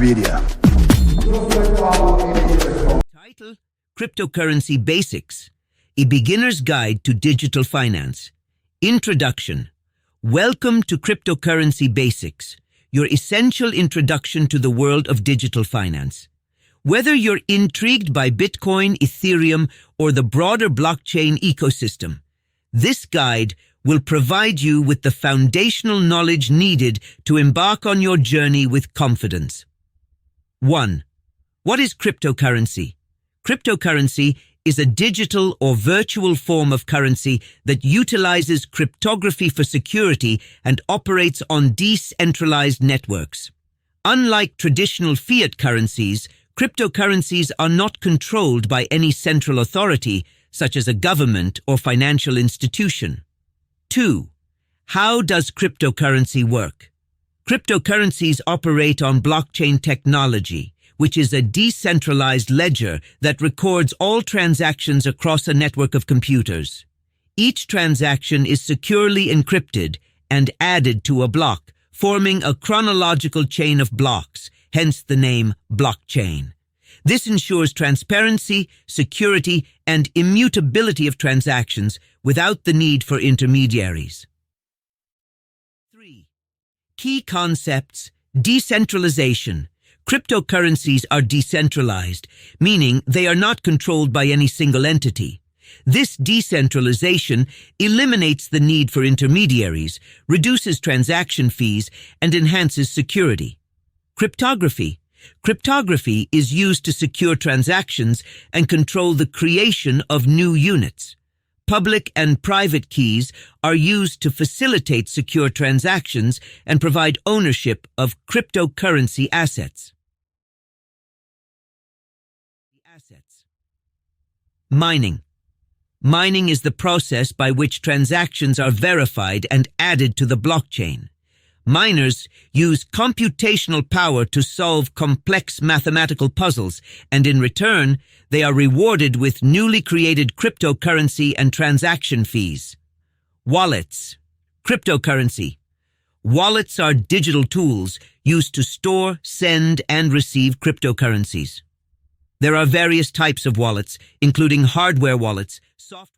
Media. Title: Cryptocurrency Basics, a Beginner's Guide to Digital Finance. Introduction. Welcome to Cryptocurrency Basics, your essential introduction to the world of digital finance. Whether you're intrigued by Bitcoin, Ethereum, or the broader blockchain ecosystem, this guide will provide you with the foundational knowledge needed to embark on your journey with confidence. 1. What is cryptocurrency? Cryptocurrency is a digital or virtual form of currency that utilizes cryptography for security and operates on decentralized networks. Unlike traditional fiat currencies, cryptocurrencies are not controlled by any central authority, such as a government or financial institution. 2. How does cryptocurrency work? Cryptocurrencies operate on blockchain technology, which is a decentralized ledger that records all transactions across a network of computers. Each transaction is securely encrypted and added to a block, forming a chronological chain of blocks, hence the name blockchain. This ensures transparency, security, and immutability of transactions without the need for intermediaries. 3. Key concepts: decentralization. Cryptocurrencies are decentralized, meaning they are not controlled by any single entity. This decentralization eliminates the need for intermediaries, reduces transaction fees, and enhances security. Cryptography. Cryptography is used to secure transactions and control the creation of new units. Public and private keys are used to facilitate secure transactions and provide ownership of cryptocurrency assets. Mining. Mining is the process by which transactions are verified and added to the blockchain. Miners use computational power to solve complex mathematical puzzles, and in return, they are rewarded with newly created cryptocurrency and transaction fees. Wallets. Cryptocurrency. Wallets are digital tools used to store, send, and receive cryptocurrencies. There are various types of wallets, including hardware wallets, software